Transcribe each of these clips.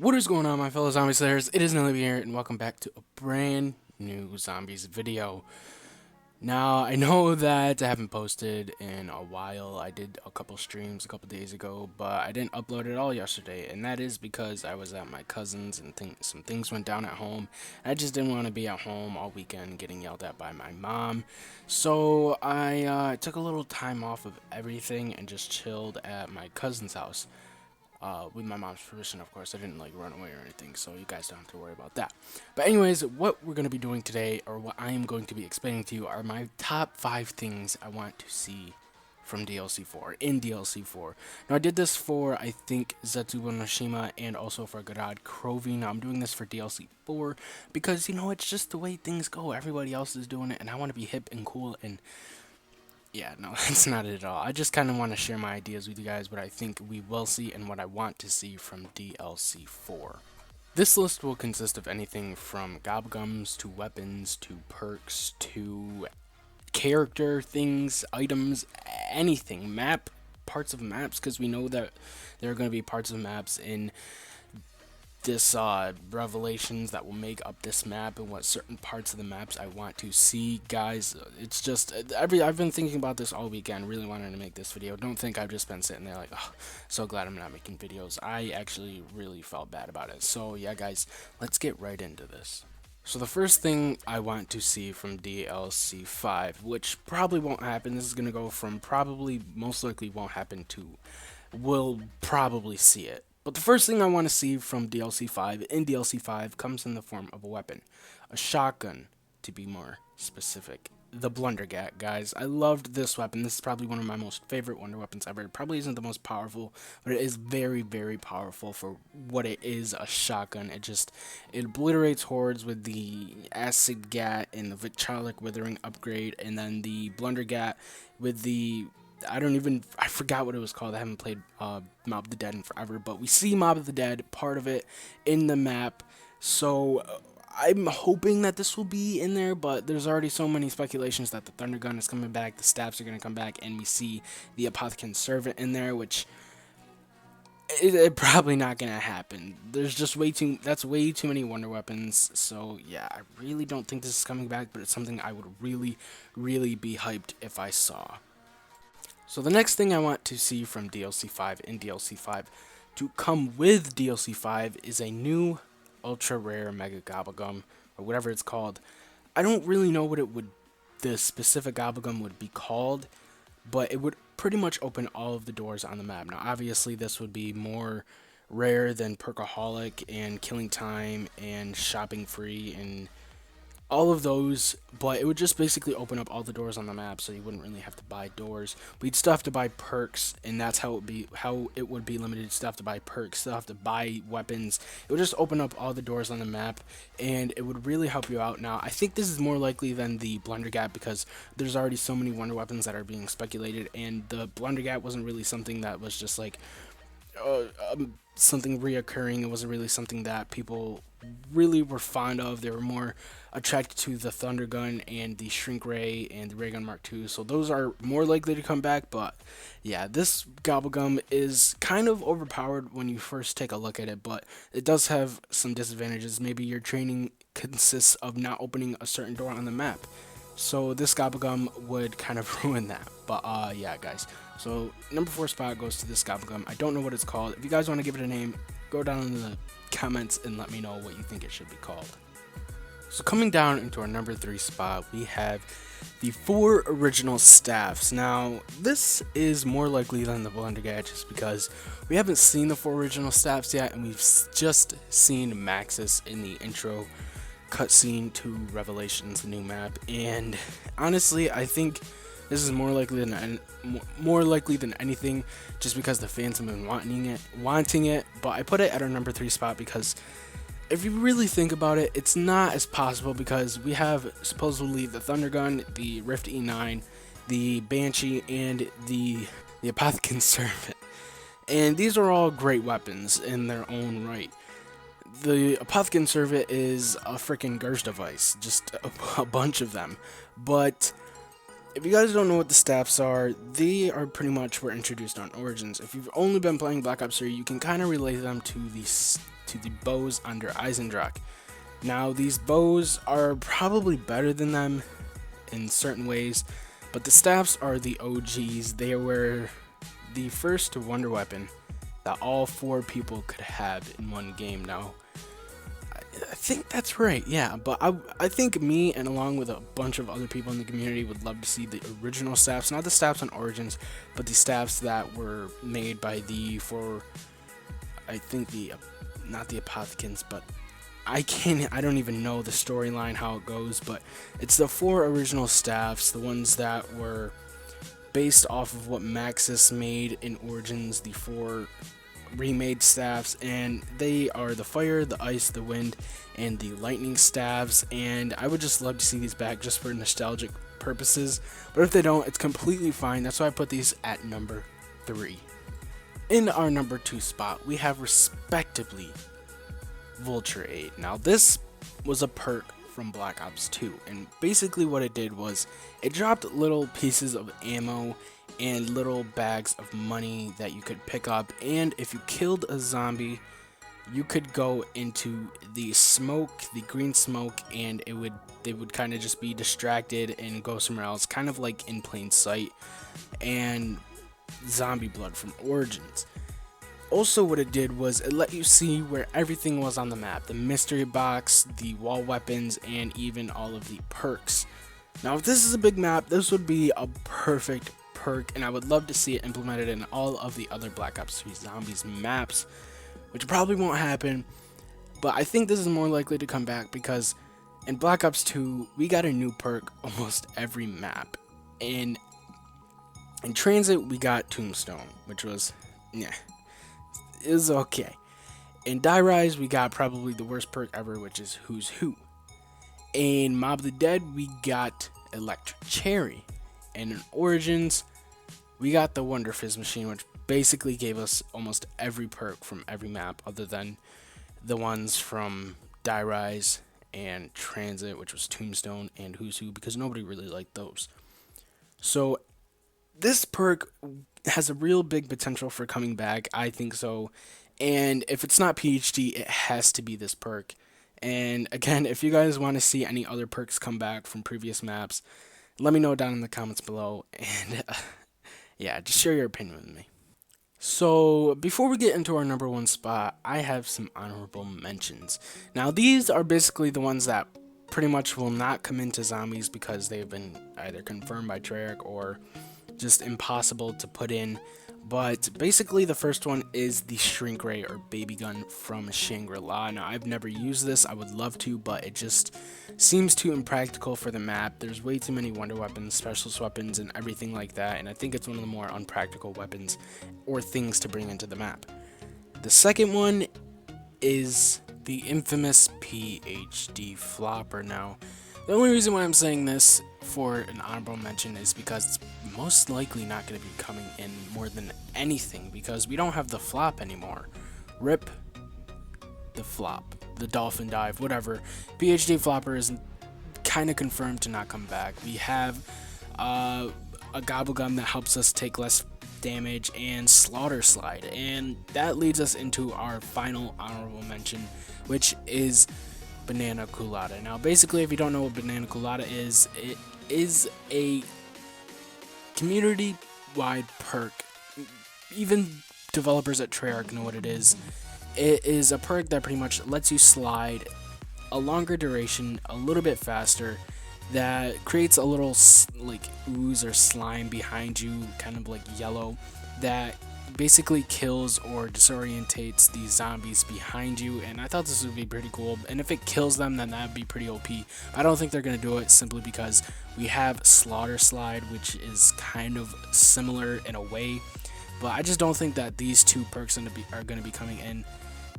What is going on, my fellow zombie slayers? It is Nelly here, and welcome back to a brand new zombies video. Now, I know that I haven't posted in a while. I did a couple streams a couple days ago, but I didn't upload it all yesterday, and that is because I was at my cousin's and some things went down at home. I just didn't want to be at home all weekend getting yelled at by my mom, so I took a little time off of everything and just chilled at my cousin's house. With my mom's permission, of course. I didn't like run away or anything, so you guys don't have to worry about that. But anyways, what we're going to be doing today, or what I am going to be explaining to you, are my top 5 things I want to see from DLC4, in DLC4. Now, I did this for, I think, Zetsubo no Shima, and also for Godad Krovi. Now, I'm doing this for DLC4, because, you know, it's just the way things go. Everybody else is doing it, and I want to be hip and cool, and yeah, no, that's not it at all. I just kind of want to share my ideas with you guys, what I think we will see and what I want to see from DLC4. This list will consist of anything from gobgums to weapons to perks to character things, items, anything, parts of maps, because we know that there are going to be parts of maps in this revelations that will make up this map and what certain parts of the maps I want to see, guys. It's just I've been thinking about this all weekend, really wanting to make this video. Don't think I've just been sitting there like, oh, so glad I'm not making videos. I actually really felt bad about it. So yeah, guys, let's get right into this. So the first thing I want to see from DLC 5, which probably won't happen, this is going to go from probably, most likely won't happen to we'll probably see it. But the first thing I want to see from DLC 5 in DLC 5 comes in the form of a weapon. A shotgun, to be more specific. The Blundergat, guys. I loved this weapon. This is probably one of my most favorite wonder weapons ever. It probably isn't the most powerful, but it is very, very powerful for what it is, a shotgun. It obliterates hordes with the Acid Gat and the Vitrolic Withering upgrade, and then the Blundergat with the I forgot what it was called. I haven't played Mob of the Dead in forever, but we see Mob of the Dead, part of it, in the map. So I'm hoping that this will be in there, but there's already so many speculations that the Thundergun is coming back, the staffs are going to come back, and we see the Apothecary Servant in there, which it probably not going to happen. There's just that's way too many wonder weapons. So yeah, I really don't think this is coming back, but it's something I would really, really be hyped if I saw. So the next thing I want to see from DLC 5 in DLC 5 to come with DLC 5 is a new ultra rare mega gobblegum, or whatever it's called. I don't really know what the specific gobblegum would be called, but it would pretty much open all of the doors on the map. Now obviously this would be more rare than Perkaholic and Killing Time and Shopping Free and all of those, but it would just basically open up all the doors on the map, so you wouldn't really have to buy doors. But you'd still have to buy perks, and that's how it would be limited. You'd still have to buy perks, still have to buy weapons. It would just open up all the doors on the map, and it would really help you out. Now, I think this is more likely than the Blundergat because there's already so many wonder weapons that are being speculated, and the Blundergat wasn't really something that was just like something reoccurring. It wasn't really something that people really were fond of. They were more attracted to the Thundergun and the Shrink Ray and the Raygun Mark II, so those are more likely to come back. But yeah, this Gobblegum is kind of overpowered when you first take a look at it, but it does have some disadvantages. Maybe your training consists of not opening a certain door on the map, so this Gobblegum would kind of ruin that. But yeah, guys, so number 4 spot goes to this Gobblegum. I don't know what it's called. If you guys want to give it a name, go down in the comments and let me know what you think it should be called. So coming down into our number 3 spot, we have the 4 original staffs. Now, this is more likely than the Blundergat just because we haven't seen the 4 original staffs yet, and we've just seen Maxis in the intro cutscene to Revelations, the new map. And honestly, I think this is more likely than anything, just because the fans have been wanting it. But I put it at our number 3 spot because if you really think about it, it's not as possible because we have supposedly the Thundergun, the Rift E9, the Banshee, and the Apothecary Servant. And these are all great weapons in their own right. The Apothecary Servant is a freaking Gersh device, just a bunch of them. But if you guys don't know what the staffs are, they are pretty much were introduced on Origins. If you've only been playing Black Ops 3, you can kind of relate them to the bows under Eisendrach. Now, these bows are probably better than them in certain ways, but the staffs are the OGs. They were the first wonder weapon that all 4 people could have in one game. Now, I think that's right, yeah, but I think me and along with a bunch of other people in the community would love to see the original staffs, not the staffs on Origins, but the staffs that were made by I think not the Apothecans, but I don't even know the storyline, how it goes, but it's the 4 original staffs, the ones that were based off of what Maxis made in Origins, the 4 remade staffs, and they are the fire, the ice, the wind, and the lightning staffs. And I would just love to see these back just for nostalgic purposes, but if they don't, it's completely fine. That's why I put these at number 3. In our number 2 spot, we have respectively Vulture 8. Now, this was a perk from Black Ops 2, and basically what it did was it dropped little pieces of ammo and little bags of money that you could pick up, and if you killed a zombie, you could go into the smoke, the green smoke, and they would kind of just be distracted and go somewhere else, kind of like in plain sight and zombie blood from Origins. Also, what it did was it let you see where everything was on the map, the mystery box, the wall weapons, and even all of the perks. Now, if this is a big map, this would be a perfect perk, and I would love to see it implemented in all of the other Black Ops 3 Zombies maps, which probably won't happen, but I think this is more likely to come back because in Black Ops 2, we got a new perk almost every map. In Transit, we got Tombstone, which was, yeah, it was okay. In Die Rise, we got probably the worst perk ever, which is Who's Who. In Mob of the Dead, we got Electric Cherry. And in Origins, we got the Wonder Fizz machine, which basically gave us almost every perk from every map other than the ones from Die Rise and Transit, which was Tombstone and Who's Who, because nobody really liked those. So this perk has a real big potential for coming back, I think so. And if it's not PhD, it has to be this perk. And again, if you guys want to see any other perks come back from previous maps, let me know down in the comments below. And yeah, just share your opinion with me. So before we get into our number 1 spot, I have some honorable mentions. Now, these are basically the ones that pretty much will not come into Zombies because they've been either confirmed by Treyarch or just impossible to put in. But basically the first one is the Shrink Ray or Baby Gun from Shangri-La. Now, I've never used this, I would love to, but it just seems too impractical for the map. There's way too many wonder weapons, specialist weapons, and everything like that, and I think it's one of the more unpractical weapons or things to bring into the map. The second one is the infamous PhD Flopper. Now, the only reason why I'm saying this for an honorable mention is because it's most likely not going to be coming in more than anything because we don't have the flop anymore. RIP the flop, the dolphin dive, whatever. PhD Flopper is kind of confirmed to not come back. We have a gobble gum that helps us take less damage and slaughter slide, and that leads us into our final honorable mention, which is Banana Colada. Now, basically, if you don't know what Banana Colada is, it is a community-wide perk. Even developers at Treyarch know what it is. It is a perk that pretty much lets you slide a longer duration, a little bit faster, that creates a little like ooze or slime behind you, kind of like yellow, that basically kills or disorientates the zombies behind you. And I thought this would be pretty cool, and if it kills them, then that would be pretty OP. I don't think they're going to do it simply because we have Slaughter Slide, which is kind of similar in a way, but I just don't think that these two perks are going to be coming in.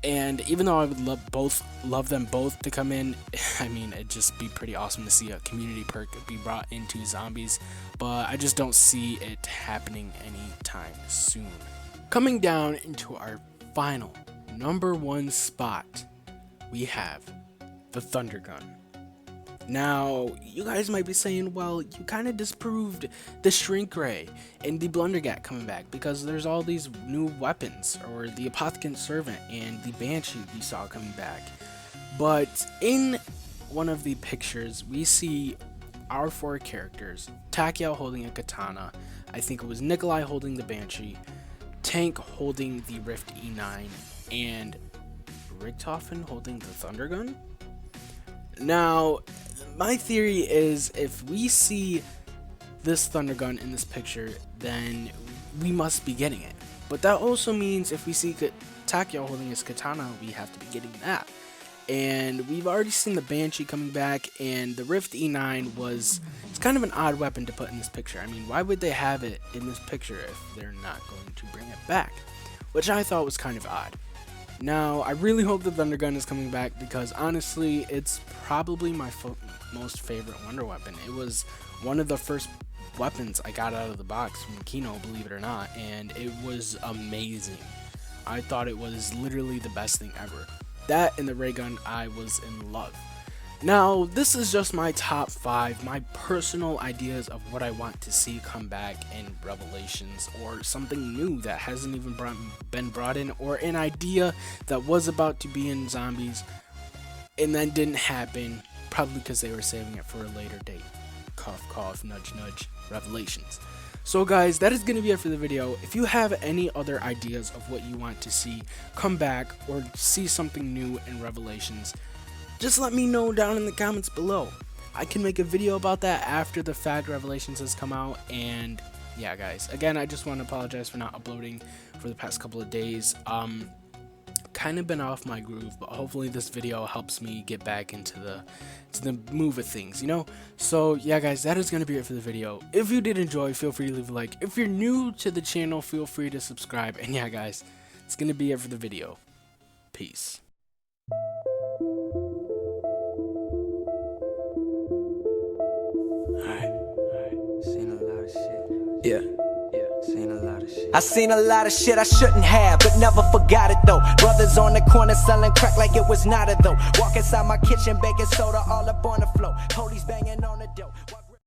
And even though I would love them both to come in, I mean, it'd just be pretty awesome to see a community perk be brought into Zombies, but I just don't see it happening anytime soon. Coming down into our final number 1 spot, we have the Thundergun. Now, you guys might be saying, well, you kind of disproved the Shrink Ray and the Blundergat coming back because there's all these new weapons, or the Apothecant Servant and the Banshee we saw coming back. But in one of the pictures, we see our 4 characters: Takiel holding a katana, I think it was Nikolai holding the Banshee, Tank holding the Rift E9, and Richtofen holding the Thundergun. Now, my theory is if we see this Thundergun in this picture, then we must be getting it. But that also means if we see Takiel holding his katana, we have to be getting that. And we've already seen the Banshee coming back, and the Rift E9 it's kind of an odd weapon to put in this picture. I mean, why would they have it in this picture if they're not going to bring it back? Which I thought was kind of odd. Now, I really hope the Thundergun is coming back because honestly, it's probably my most favorite Wonder Weapon. It was one of the first weapons I got out of the box from Kino, believe it or not, and it was amazing. I thought it was literally the best thing ever. That and the ray gun, I was in love. Now, this is just my top 5, my personal ideas of what I want to see come back in Revelations, or something new that hasn't even been brought in, or an idea that was about to be in Zombies and then didn't happen, probably because they were saving it for a later date. Cough, cough, nudge, nudge, Revelations. So guys, that is going to be it for the video. If you have any other ideas of what you want to see come back, or see something new in Revelations, just let me know down in the comments below. I can make a video about that after the fact Revelations has come out. And yeah guys, again, I just want to apologize for not uploading for the past couple of days. Kind of been off my groove, but hopefully this video helps me get back into the move of things, you know. So yeah guys, that is going to be it for the video. If you did enjoy, feel free to leave a like. If you're new to the channel, feel free to subscribe. And yeah guys, it's going to be it for the video. Peace. Yeah. I seen a lot of shit I shouldn't have, but never forgot it though. Brothers on the corner selling crack like it was nada though. Walk inside my kitchen, baking soda all up on the floor. Police banging on the door.